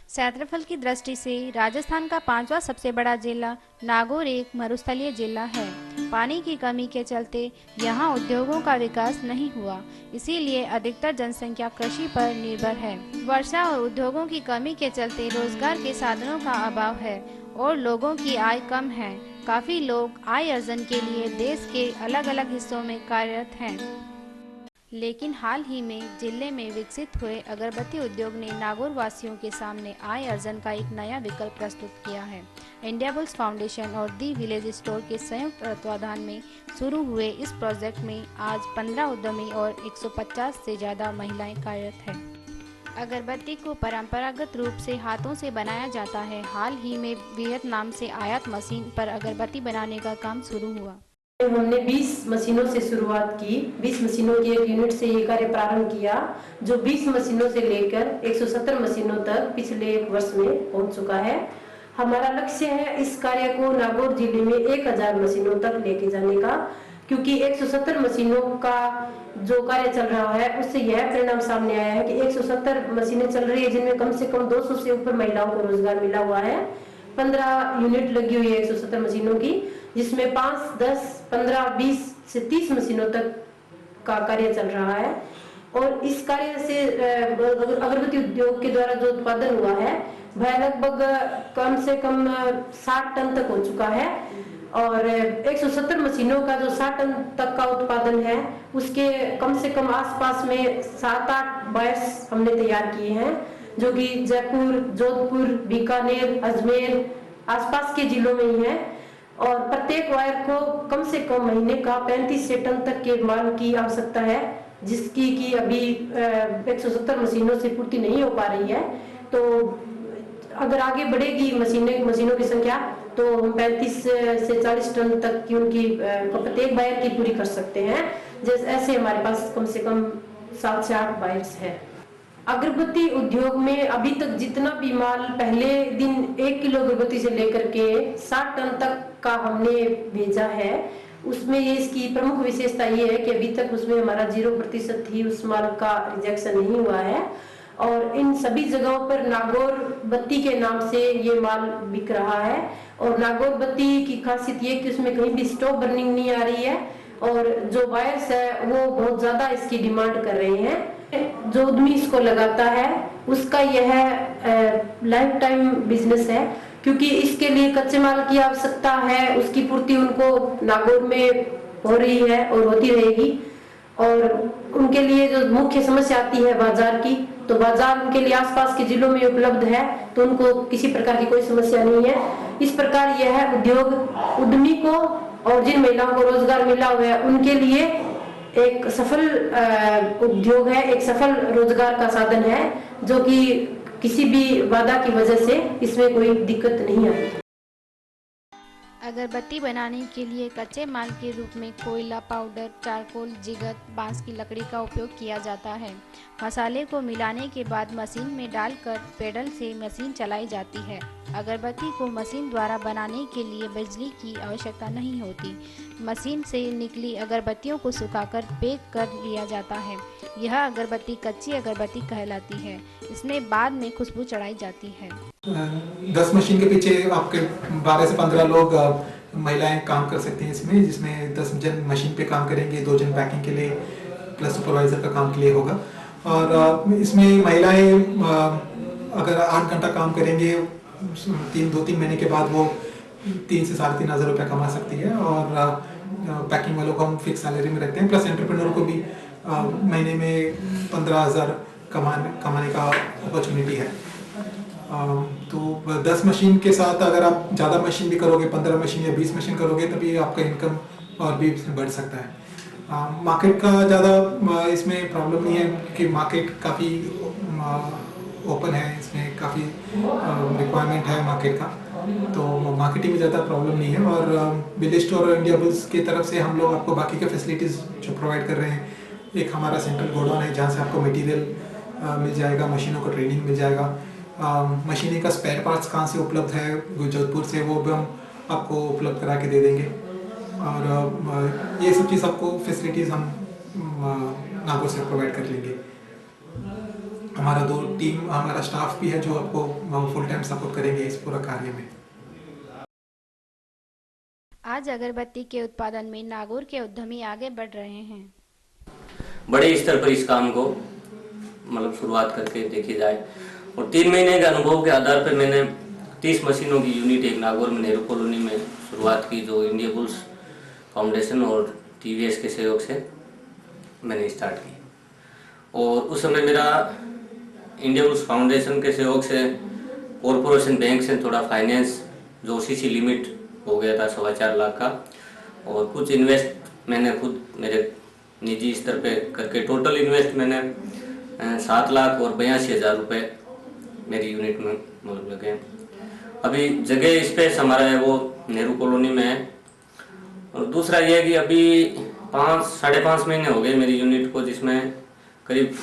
क्षेत्रफल की दृष्टि से राजस्थान का पांचवा सबसे बड़ा जिला नागौर एक मरुस्थलीय जिला है। पानी की कमी के चलते यहाँ उद्योगों का विकास नहीं हुआ, इसीलिए अधिकतर जनसंख्या कृषि पर निर्भर है। वर्षा और उद्योगों की कमी के चलते रोजगार के साधनों का अभाव है और लोगों की आय कम है। काफी लोग आय अर्जन के लिए देश के अलग अलग हिस्सों में कार्यरत हैं। लेकिन हाल ही में जिले में विकसित हुए अगरबत्ती उद्योग ने नागौर वासियों के सामने आय अर्जन का एक नया विकल्प प्रस्तुत किया है। इंडिया बुल्स फाउंडेशन और दी विलेज स्टोर के संयुक्त तत्वाधान में शुरू हुए इस प्रोजेक्ट में आज 15 उद्यमी और 150 से ज़्यादा महिलाएं कार्यरत हैं। अगरबत्ती को परंपरागत रूप से हाथों से बनाया जाता है। हाल ही में वियतनाम से आयात मशीन पर अगरबत्ती बनाने का काम शुरू हुआ। हमने 20 मशीनों से शुरुआत की। 20 मशीनों की एक यूनिट से ये कार्य प्रारंभ किया, जो 20 मशीनों से लेकर 170 मशीनों तक पिछले एक वर्ष में पहुंच चुका है। हमारा लक्ष्य है इस कार्य को नागौर जिले में 1000 मशीनों तक लेके जाने का, क्योंकि 170 मशीनों का जो कार्य चल रहा है उससे यह परिणाम सामने आया है कि 170 मशीनें चल रही है जिनमें कम से कम 200 से ऊपर महिलाओं को रोजगार मिला हुआ है। 15 यूनिट लगी हुई है 170 मशीनों की, जिसमें 5, 10, 15, 20 से 30 मशीनों तक का कार्य चल रहा है। और इस कार्य से अगरबत्ती उद्योग के द्वारा जो उत्पादन हुआ है वह लगभग कम से कम 60 टन तक हो चुका है। और 170 मशीनों का जो 60 टन तक का उत्पादन है उसके कम से कम आसपास में 7-8 बायर्स हमने तैयार किए हैं, जो कि जयपुर, जोधपुर, बीकानेर, अजमेर आसपास के जिलों में ही है। और प्रत्येक वायर को कम से कम महीने का 35 से टन तक के माल की आवश्यकता है, जिसकी कि अभी 170 मशीनों से पूर्ति नहीं हो पा रही है। तो अगर आगे बढ़ेगी मशीनों की संख्या तो हम 35 से 40 टन तक की उनकी प्रत्येक बायर की पूरी कर सकते हैं। जैसे ऐसे हमारे पास कम से कम 7 से 8 बायर्स है। अगरबत्ती उद्योग में अभी तक जितना भी माल पहले दिन 1 किलो अगरबत्ती से लेकर के 60 टन तक का हमने भेजा है, उसमें ये इसकी प्रमुख विशेषता ये है कि अभी तक उसमें हमारा 0% ही उस माल का रिजेक्शन नहीं हुआ है। और इन सभी जगहों पर नागौर बत्ती के नाम से ये माल बिक रहा है। और नागौर बत्ती की खासियत ये कि उसमें कहीं भी स्टोव बर्निंग नहीं आ रही है, और जो बायर्स है वो बहुत ज्यादा इसकी डिमांड कर रहे हैं। जो उद्यमी इसको लगाता है उसका यह लाइफ टाइम बिजनेस है, क्योंकि इसके लिए कच्चे माल की आवश्यकता है, उसकी पूर्ति उनको नागौर में हो रही है और होती रहेगी। और उनके लिए जो मुख्य समस्या आती है बाजार की, तो बाजार उनके लिए आसपास के जिलों में उपलब्ध है, तो उनको किसी प्रकार की कोई समस्या नहीं है। इस प्रकार यह उद्योग उद्यमी को और जिन महिलाओं को रोजगार मिला हुआ है उनके लिए एक सफल उद्योग है, एक सफल रोजगार का साधन है, जो कि किसी भी बाधा की वजह से इसमें कोई दिक्कत नहीं आती। अगरबत्ती बनाने के लिए कच्चे माल के रूप में कोयला, पाउडर, चारकोल, जिगत, बांस की लकड़ी का उपयोग किया जाता है। मसाले को मिलाने के बाद मशीन में डालकर पेडल से मशीन चलाई जाती है। अगरबत्ती को मशीन द्वारा बनाने के लिए बिजली की आवश्यकता नहीं होती। मशीन से निकली अगरबत्तियों को सुखाकर पैक कर लिया जाता है। यह अगरबत्ती कच्ची अगरबत्ती कहलाती है। इसमें बाद में खुशबू चढ़ाई जाती है। 10 मशीन के पीछे आपके 12 से 15 लोग महिलाएं काम कर सकती हैं इसमें, जिसमें 10 जन मशीन पे काम करेंगे, 2 जन पैकिंग के लिए प्लस सुपरवाइजर का काम के लिए होगा। और इसमें महिलाएं अगर 8 घंटा काम करेंगे 2-3 महीने के बाद वो 3 से 3,500 रुपया कमा सकती है। और पैकिंग वालों को हम फिक्स सैलरी में रखते हैं, प्लस एंटरप्रेन्योर को भी महीने में 15,000 कमाने का अपॉर्चुनिटी है। तो 10 मशीन के साथ अगर आप ज़्यादा मशीन भी करोगे, 15 मशीन या 20 मशीन करोगे, तभी आपका इनकम और भी बढ़ सकता है। मार्केट का ज़्यादा इसमें प्रॉब्लम नहीं है, क्योंकि मार्केट काफ़ी ओपन है, इसमें काफ़ी रिक्वायरमेंट है मार्केट का, तो मार्केटिंग में ज़्यादा प्रॉब्लम नहीं है। और विलेज स्टोर और इंडिया बुल्स की तरफ से हम लोग आपको बाकी के फैसिलिटीज़ जो प्रोवाइड कर रहे हैं, एक हमारा सेंट्रल गोडाउन है जहाँ से आपको मटीरियल मिल जाएगा, मशीनों को ट्रेनिंग मिल जाएगा। मशीनें का स्पेयर पार्ट्स कहाँ से उपलब्ध है जोधपुर से, वो भी हम आपको उपलब्ध करा के दे देंगे। और ये सब चीज़ आपको फैसिलिटीज़ हम नागौर से प्रोवाइड कर लेंगे। हमारा 2 टीम, हमारा स्टाफ भी है जो आपको फुल टाइम सपोर्ट करेंगे इस पूरा कार्य में। आज अगरबत्ती के उत्पादन में नागौर के उद्यमी आगे बढ़ रहे हैं। बड़े स्तर पर इस काम को मतलब शुरुआत करके देखी जाए, और 3 महीने के अनुभव के आधार पर मैंने 30 मशीनों की यूनिट एक नागौर में नेहरू कॉलोनी में शुरुआत की, जो इंडिया बुल्स फाउंडेशन और टीवीएस के सहयोग से मैंने स्टार्ट की। और उस समय मेरा इंडिया बुल्स फाउंडेशन के सहयोग से कॉरपोरेशन बैंक से थोड़ा फाइनेंस जो सीसी लिमिट हो गया था 4.25 लाख का, और कुछ इन्वेस्ट मैंने खुद मेरे निजी स्तर पे करके टोटल इन्वेस्ट मैंने 7,82,000 रुपये मेरी यूनिट में मतलब लगे। अभी जगह स्पेस हमारा है वो नेहरू कॉलोनी में है। और दूसरा ये है कि अभी 5-5.5 महीने हो गए मेरी यूनिट को, जिसमें करीब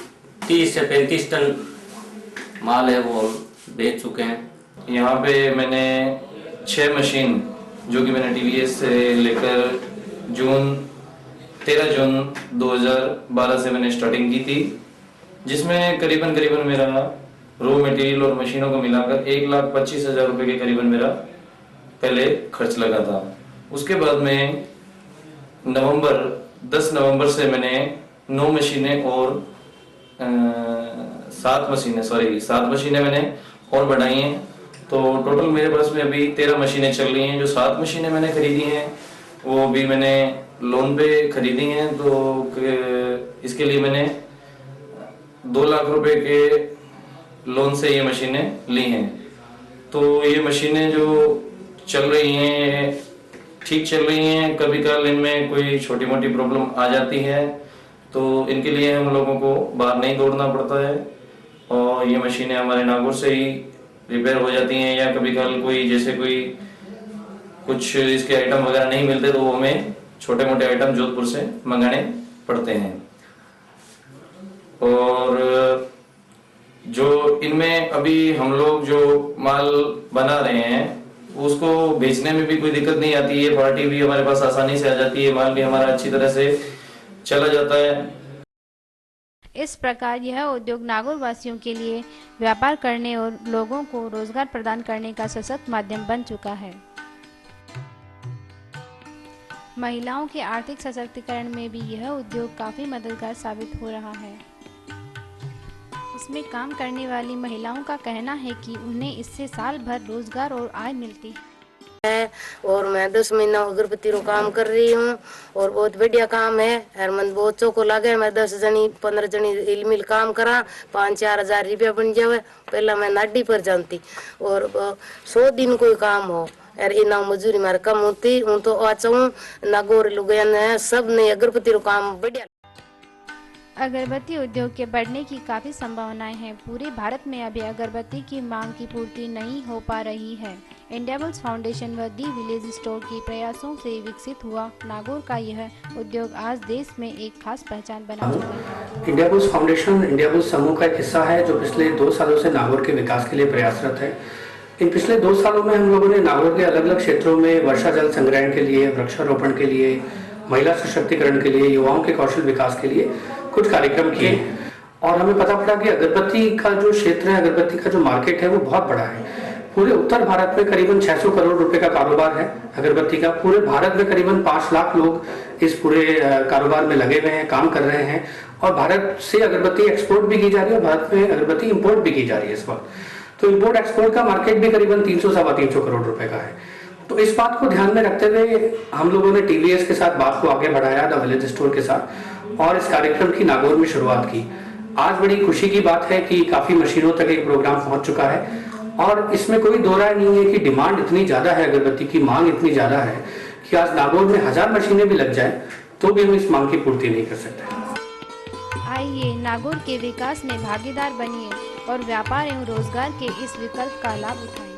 30 से 35 टन माल है वो हम बेच चुके हैं। यहाँ पे मैंने 6 मशीन जो कि मैंने टीवीएस से लेकर 13 जून 2012 से मैंने स्टार्टिंग की थी, जिसमें करीबन मेरा रॉ मटेरियल और मशीनों को मिलाकर 1,25,000 रुपये के करीबन मेरा पहले खर्च लगा था। उसके बाद में 10 नवंबर से मैंने 9 मशीनें और 7 मशीनें मैंने और बढ़ाई हैं। तो टोटल मेरे पास में अभी 13 मशीनें चल रही हैं। जो 7 मशीनें मैंने खरीदी हैं वो भी मैंने लोन पे खरीदी हैं, तो इसके लिए मैंने 2 लाख रुपए के लोन से ये मशीनें ली हैं। तो ये मशीनें जो चल रही हैं ठीक चल रही हैं। कभी कभार इनमें कोई छोटी मोटी प्रॉब्लम आ जाती है, तो इनके लिए हम लोगों को बाहर नहीं दौड़ना पड़ता है, और ये मशीनें हमारे नागौर से ही रिपेयर हो जाती हैं। या कभी कभार कोई जैसे कोई कुछ इसके आइटम वगैरह नहीं मिलते तो हमें छोटे मोटे आइटम जोधपुर से मंगाने पड़ते हैं। और जो इनमें अभी हम लोग जो माल बना रहे हैं उसको बेचने में भी कोई दिक्कत नहीं आती है। पार्टी भी हमारे पास आसानी से आ जाती है, माल भी हमारा अच्छी तरह से चला जाता है। इस प्रकार यह उद्योग नागौर वासियों के लिए व्यापार करने और लोगों को रोजगार प्रदान करने का सशक्त माध्यम बन चुका है। महिलाओं के आर्थिक सशक्तिकरण में भी यह उद्योग काफी मददगार साबित हो रहा है। इसमें काम करने वाली महिलाओं का कहना है कि उन्हें इससे साल भर रोजगार और आय मिलती है। और मैं 10 महीना अगरबत्ती रो काम कर रही हूँ और बहुत बढ़िया काम है। हर मन बहुत चौको लगे। मैं 10 जनी 15 जनी इलमिल काम करा, 5-4 हजार रुपया बन जावे। पहला मैं नाडी पर जानती और 100 दिन कोई काम हो यार इना मजूरी मारे कम होती हूँ, तो अच्छा हूँ नागौर लुगान है सब ने अगरबत्ती रो काम बढ़िया। अगरबत्ती उद्योग के बढ़ने की काफ़ी संभावनाएं हैं। पूरे भारत में अभी अगरबत्ती की मांग की पूर्ति नहीं हो पा रही है। इंडिया बुल्स फाउंडेशन व दी विलेज स्टोर के प्रयासों से विकसित हुआ नागौर का यह उद्योग आज देश में एक खास पहचान बना चुका है। India bulls foundation India bulls समूह का एक हिस्सा है जो पिछले 2 सालों से नागौर के विकास के लिए प्रयासरत है। इन पिछले 2 सालों में हम लोगों ने नागौर के अलग अलग क्षेत्रों में वर्षा जल संग्रहण के लिए, वृक्षारोपण के लिए, महिला सशक्तिकरण के लिए, युवाओं के कौशल विकास के लिए कुछ कार्यक्रम किए और हमें पता पड़ा कि अगरबत्ती का जो क्षेत्र है, अगरबत्ती का जो मार्केट है वो बहुत बड़ा है। पूरे उत्तर भारत में करीबन 600 करोड़ रुपए का कारोबार है अगरबत्ती का। पूरे भारत में करीबन 5 लाख लोग इस पूरे कारोबार में लगे हुए हैं, काम कर रहे हैं और भारत से अगरबत्ती एक्सपोर्ट भी की जा रही है और भारत में अगरबत्ती इंपोर्ट भी की जा रही है इस वक्त। तो इंपोर्ट एक्सपोर्ट का मार्केट भी करीबन 300-325 करोड़ रुपए का है। तो इस बात को ध्यान में रखते हुए हम लोगों ने टीवीएस के साथ बात को आगे बढ़ाया, द विलेज स्टोर के साथ, और इस कार्यक्रम की नागौर में शुरुआत की। आज बड़ी खुशी की बात है कि काफी मशीनों तक एक प्रोग्राम पहुंच चुका है और इसमें कोई दो राय नहीं है कि डिमांड इतनी ज्यादा है, अगरबत्ती की मांग इतनी ज्यादा है कि आज नागौर में 1000 मशीनें भी लग जाए तो भी हम इस मांग की पूर्ति नहीं कर सकते। आइए नागौर के विकास में भागीदार बनिए और व्यापार एवं रोजगार के इस विकल्प का लाभ उठाएं।